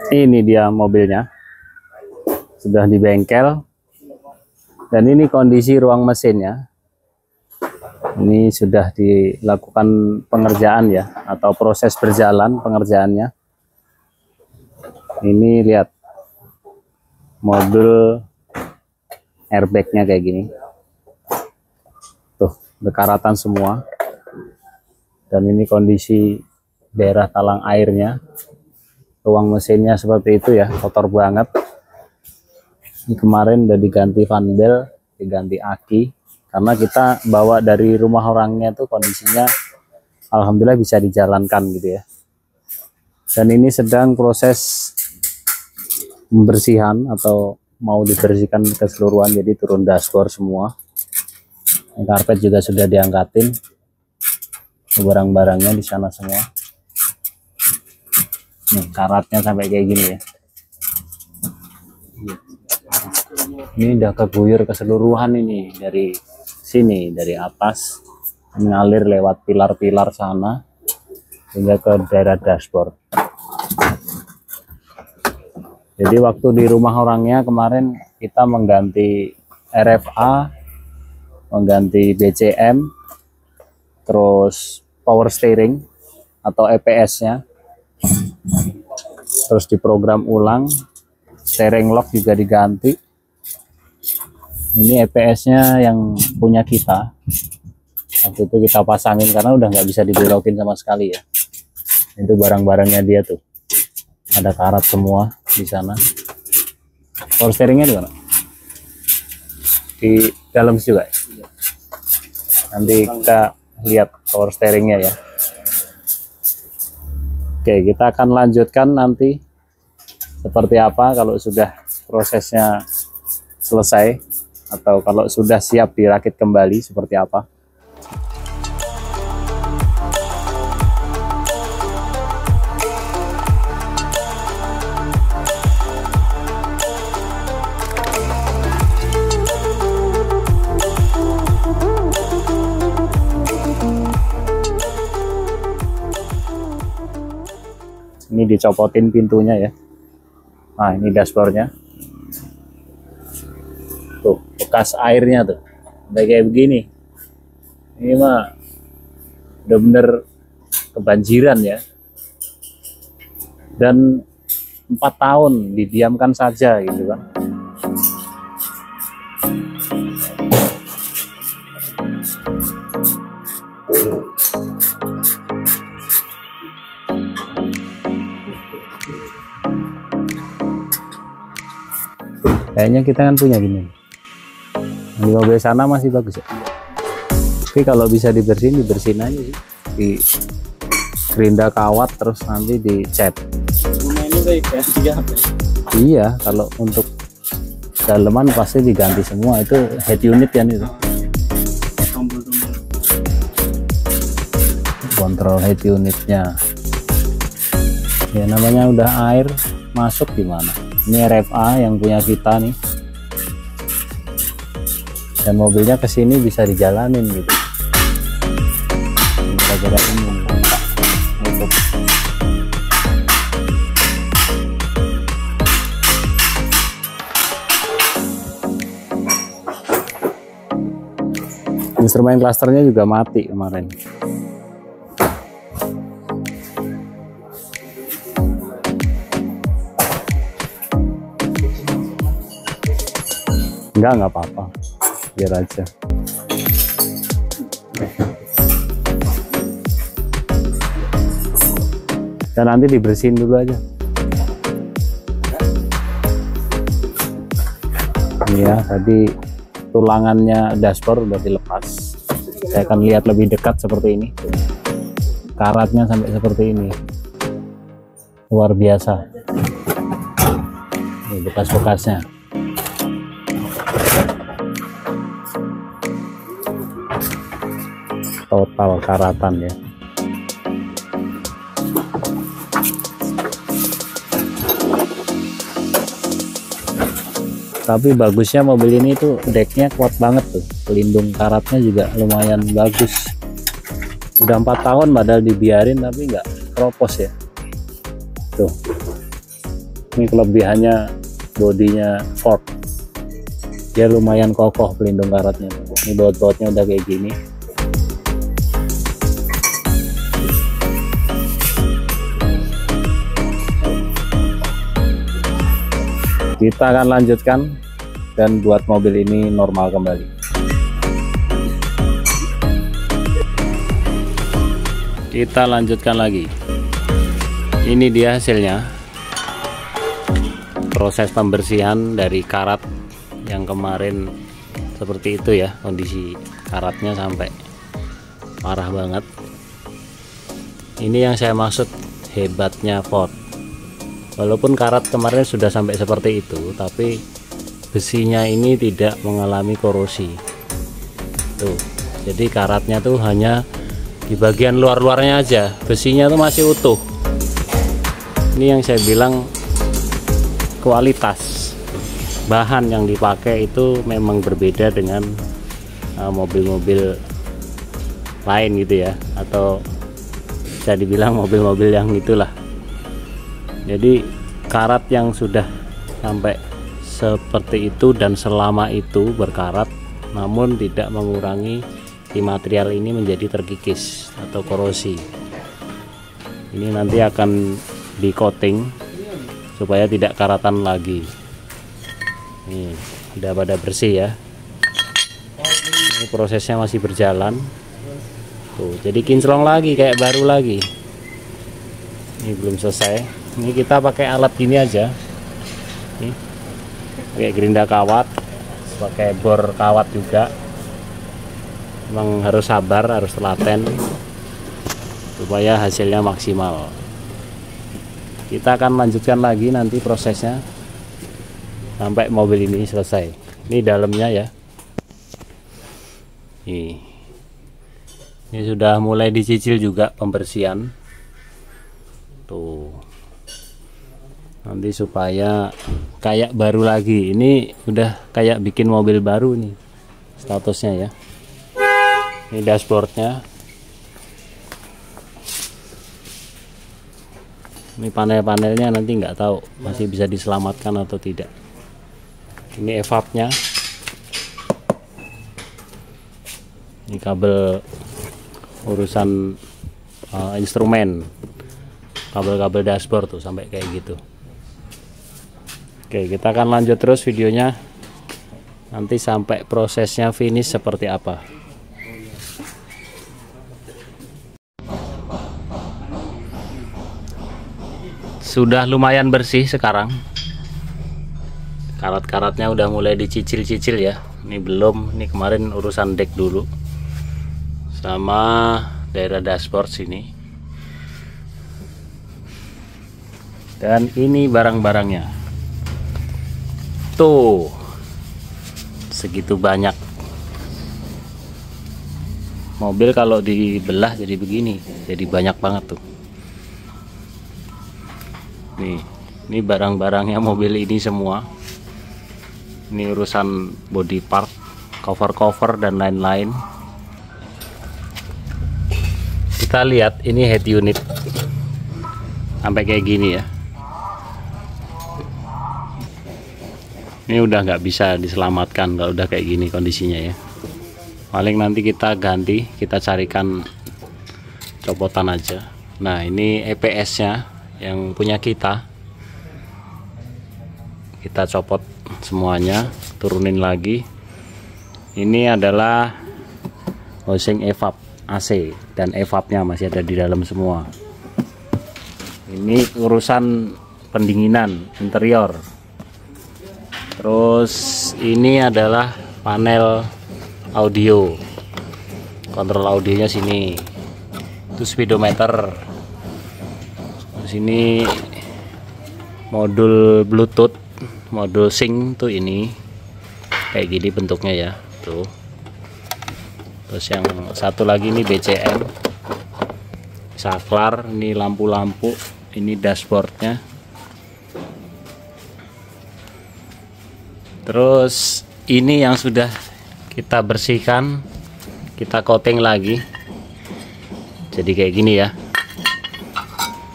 Ini dia mobilnya, sudah di bengkel, dan ini kondisi ruang mesinnya. Ini sudah dilakukan pengerjaan ya, atau proses berjalan pengerjaannya. Ini lihat mobil airbagnya kayak gini, tuh berkaratan semua. Dan ini kondisi daerah talang airnya. Ruang mesinnya seperti itu ya, kotor banget. Ini kemarin udah diganti fan bel, diganti aki, karena kita bawa dari rumah orangnya tuh kondisinya alhamdulillah bisa dijalankan gitu ya. Dan ini sedang proses pembersihan atau mau dibersihkan keseluruhan, jadi turun dashboard semua. Ini karpet juga sudah diangkatin, barang-barangnya di sana semua. Nih, karatnya sampai kayak gini ya. Ini udah keguyur keseluruhan ini, dari sini, dari atas mengalir lewat pilar-pilar sana hingga ke daerah dashboard. Jadi waktu di rumah orangnya kemarin kita mengganti RFA, mengganti BCM, terus power steering atau EPS-nya, terus diprogram ulang, steering lock juga diganti. Ini EPS-nya yang punya kita, waktu itu kita pasangin karena udah nggak bisa dibelokin sama sekali ya. Itu barang-barangnya dia tuh, ada karat semua di sana. Power steeringnya di mana? Di dalam juga ya? Nanti kita lihat power steeringnya ya. Oke, kita akan lanjutkan nanti seperti apa kalau sudah prosesnya selesai, atau kalau sudah siap dirakit kembali seperti apa. Ini dicopotin pintunya ya. Nah, ini dashboardnya. Tuh, bekas airnya tuh. Udah kayak begini. Ini mah bener-bener kebanjiran ya. Dan 4 tahun didiamkan saja gitu kan. Kayaknya kita kan punya gini. Di mobil sana masih bagus ya. Tapi kalau bisa dibersihin, dibersihin aja sih. Di gerinda kawat terus nanti dicat. Rumah ini baik ya, Iya, kalau untuk daleman pasti diganti semua. Itu head unit kan itu. Tombol-tombol. Kontrol head unitnya. Ya namanya udah air masuk gimana? Ini RFA yang punya kita nih, dan mobilnya kesini bisa dijalanin gitu. Kira-kira ini untuk instrumen klasternya juga mati kemarin. Enggak apa-apa, biar aja. dan nanti dibersihin dulu aja. Ini ya, tadi tulangannya dashboard udah dilepas. Saya akan lihat lebih dekat seperti ini. Karatnya sampai seperti ini, luar biasa. Ini bekas-bekasnya. Total karatan ya. Tapi bagusnya mobil ini tuh decknya kuat banget tuh, pelindung karatnya juga lumayan bagus. Udah 4 tahun padahal dibiarin tapi nggak keropos ya. Tuh, ini kelebihannya bodinya Ford, dia lumayan kokoh pelindung karatnya. Ini baut-bautnya udah kayak gini. Kita akan lanjutkan dan buat mobil ini normal kembali. Kita lanjutkan lagi. Ini dia hasilnya. Proses pembersihan dari karat yang kemarin seperti itu ya, kondisi karatnya sampai parah banget. Ini yang saya maksud hebatnya Ford. Walaupun karat kemarin sudah sampai seperti itu, tapi besinya ini tidak mengalami korosi. Tuh, jadi karatnya tuh hanya di bagian luar-luarnya aja, besinya tuh masih utuh. Ini yang saya bilang kualitas bahan yang dipakai itu memang berbeda dengan mobil-mobil lain gitu ya, atau bisa dibilang mobil-mobil yang itulah. Jadi karat yang sudah sampai seperti itu dan selama itu berkarat, namun tidak mengurangi si material ini menjadi terkikis atau korosi. Ini nanti akan di coating supaya tidak karatan lagi. Ini udah pada bersih ya. Ini prosesnya masih berjalan. Tuh, jadi kinclong lagi kayak baru lagi. Ini belum selesai. Ini kita pakai alat gini aja. Nih, pakai gerinda kawat, pakai bor kawat juga. Memang harus sabar, harus telaten supaya hasilnya maksimal. Kita akan lanjutkan lagi nanti prosesnya sampai mobil ini selesai. Ini dalamnya ya. Ini sudah mulai dicicil juga pembersihan. Tuh. Nanti supaya kayak baru lagi. Ini udah kayak bikin mobil baru nih statusnya ya. Ini dashboardnya. Ini panel-panelnya nanti nggak tahu masih bisa diselamatkan atau tidak. Ini evapnya. Ini kabel urusan instrumen, kabel-kabel dashboard tuh sampai kayak gitu. Oke, kita akan lanjut terus videonya nanti sampai prosesnya finish seperti apa. Sudah lumayan bersih sekarang. Karat-karatnya udah mulai dicicil-cicil ya. Ini belum, ini kemarin urusan deck dulu sama daerah dashboard sini. Dan ini barang-barangnya. Tuh, segitu banyak. Mobil kalau dibelah jadi begini, jadi banyak banget tuh. Nih, ini barang-barangnya mobil ini semua. Ini urusan body part, cover-cover dan lain-lain. Kita lihat ini head unit sampai kayak gini ya. Ini udah nggak bisa diselamatkan kalau udah kayak gini kondisinya ya. Paling nanti kita ganti, kita carikan copotan aja. Nah, ini EPS nya yang punya kita copot semuanya, turunin lagi. Ini adalah housing evap AC dan evapnya masih ada di dalam semua. Ini urusan pendinginan interior. Terus ini adalah panel audio, kontrol audionya sini. Itu speedometer. Terus ini modul Bluetooth, modul sync tuh ini kayak gini bentuknya ya tuh. Terus yang satu lagi ini BCM, saklar, ini lampu-lampu, ini dashboardnya. Terus ini yang sudah kita bersihkan, kita coating lagi jadi kayak gini ya,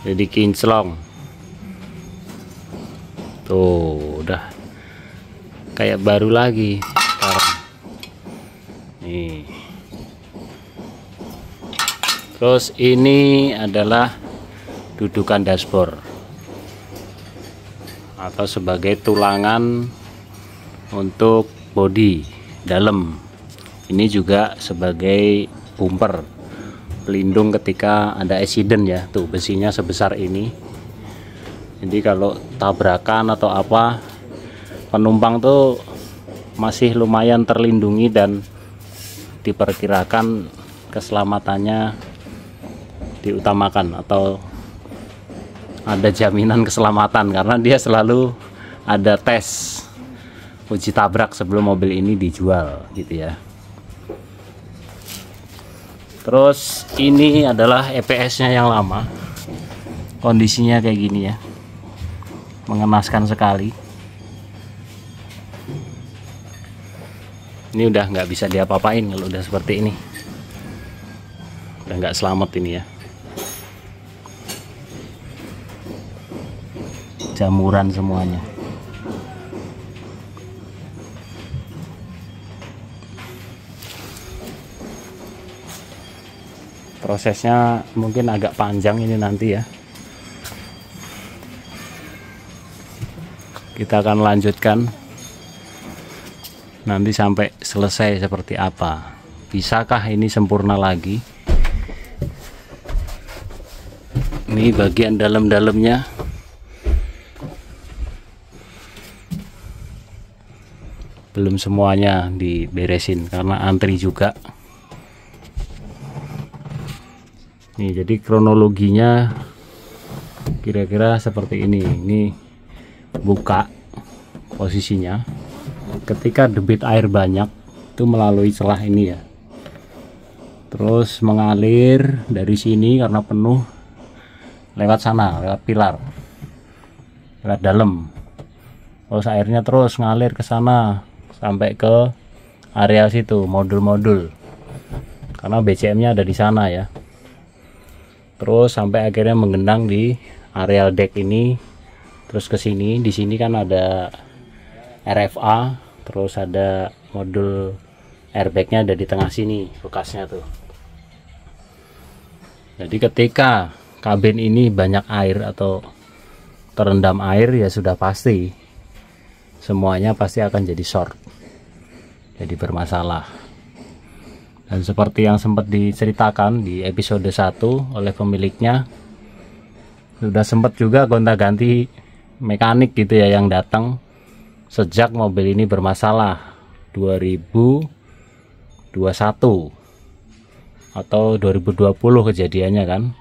jadi kinclong tuh, udah kayak baru lagi sekarang nih. Terus ini adalah dudukan dashboard atau sebagai tulangan untuk bodi dalam. Ini juga sebagai bumper pelindung ketika ada accident ya, tuh besinya sebesar ini. Jadi kalau tabrakan atau apa, penumpang tuh masih lumayan terlindungi dan diperkirakan keselamatannya diutamakan atau ada jaminan keselamatan karena dia selalu ada tes uji tabrak sebelum mobil ini dijual gitu ya. Terus ini adalah EPS nya yang lama, kondisinya kayak gini ya, mengenaskan sekali. Ini udah nggak bisa diapa-apain kalau udah seperti ini, udah nggak selamat ini ya. Jamuran semuanya. Prosesnya mungkin agak panjang ini nanti ya. Kita akan lanjutkan nanti sampai selesai seperti apa. Bisakah ini sempurna lagi? Ini bagian dalam-dalamnya. Belum semuanya diberesin karena antri juga. Nih, jadi kronologinya kira-kira seperti ini. Ini buka posisinya. Ketika debit air banyak itu melalui celah ini ya. Terus mengalir dari sini karena penuh lewat sana, lewat pilar. Lewat dalam. Terus airnya terus ngalir ke sana sampai ke area situ, modul-modul. Karena BCM-nya ada di sana ya. Terus sampai akhirnya menggenang di areal deck ini, terus ke sini. Di sini kan ada RFA, terus ada modul airbagnya ada di tengah sini bekasnya tuh. Jadi ketika kabin ini banyak air atau terendam air ya sudah pasti semuanya pasti akan jadi short, jadi bermasalah. Dan seperti yang sempat diceritakan di episode 1 oleh pemiliknya, sudah sempat juga gonta-ganti mekanik gitu ya yang datang sejak mobil ini bermasalah 2021 atau 2020 kejadiannya kan.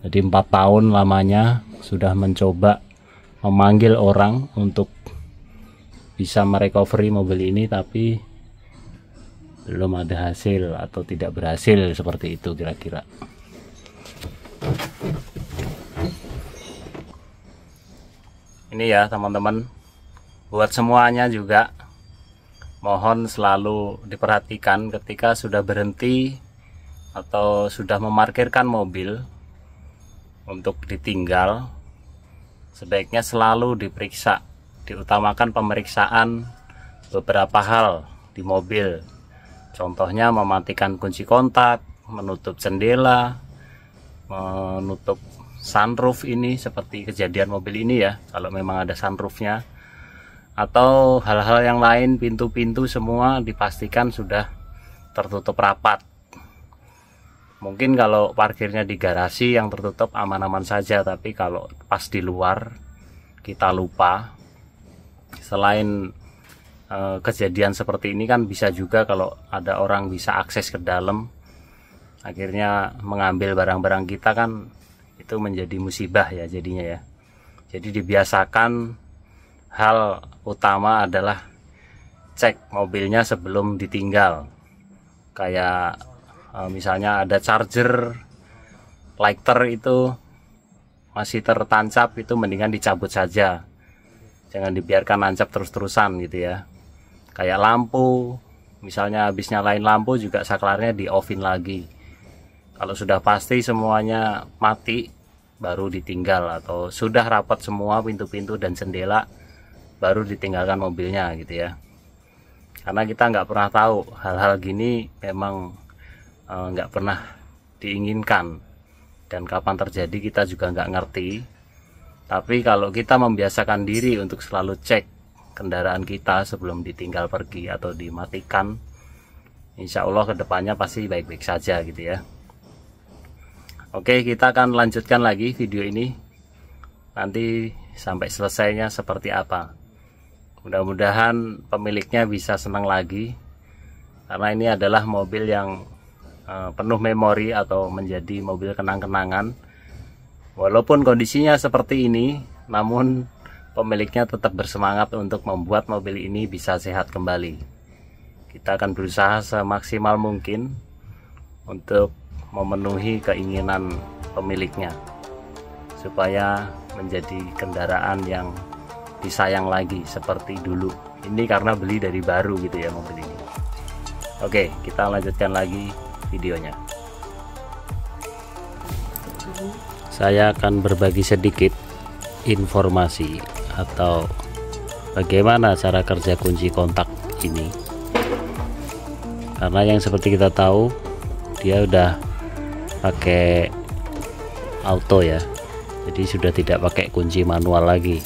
Jadi 4 tahun lamanya sudah mencoba memanggil orang untuk bisa merecovery mobil ini, tapi belum ada hasil atau tidak berhasil seperti itu kira-kira. Ini ya teman-teman, buat semuanya juga mohon selalu diperhatikan ketika sudah berhenti atau sudah memarkirkan mobil untuk ditinggal, sebaiknya selalu diperiksa, diutamakan pemeriksaan beberapa hal di mobil. Contohnya mematikan kunci kontak, menutup jendela, menutup sunroof ini seperti kejadian mobil ini ya, kalau memang ada sunroofnya, atau hal-hal yang lain, pintu-pintu semua dipastikan sudah tertutup rapat. Mungkin kalau parkirnya di garasi yang tertutup aman-aman saja, tapi kalau pas di luar kita lupa, selain kejadian seperti ini kan bisa juga kalau ada orang bisa akses ke dalam, akhirnya mengambil barang-barang kita, kan itu menjadi musibah ya jadinya ya. Jadi dibiasakan hal utama adalah cek mobilnya sebelum ditinggal. Kayak misalnya ada charger, lighter itu masih tertancap, itu mendingan dicabut saja, jangan dibiarkan nancap terus-terusan gitu ya. Kayak lampu, misalnya habis nyalain lampu juga saklarnya di offin lagi. Kalau sudah pasti semuanya mati baru ditinggal, atau sudah rapat semua pintu-pintu dan jendela baru ditinggalkan mobilnya gitu ya. Karena kita nggak pernah tahu, hal-hal gini memang nggak pernah diinginkan, dan kapan terjadi kita juga nggak ngerti. Tapi kalau kita membiasakan diri untuk selalu cek kendaraan kita sebelum ditinggal pergi atau dimatikan, insya Allah kedepannya pasti baik-baik saja gitu ya. Oke, kita akan lanjutkan lagi video ini nanti sampai selesainya seperti apa. Mudah-mudahan pemiliknya bisa senang lagi, karena ini adalah mobil yang penuh memori atau menjadi mobil kenang-kenangan. Walaupun kondisinya seperti ini, namun pemiliknya tetap bersemangat untuk membuat mobil ini bisa sehat kembali. Kita akan berusaha semaksimal mungkin untuk memenuhi keinginan pemiliknya, supaya menjadi kendaraan yang disayang lagi seperti dulu. Ini karena beli dari baru gitu ya mobil ini. Oke, kita lanjutkan lagi videonya. Saya akan berbagi sedikit informasi atau bagaimana cara kerja kunci kontak ini, karena yang seperti kita tahu dia udah pakai auto ya, jadi sudah tidak pakai kunci manual lagi.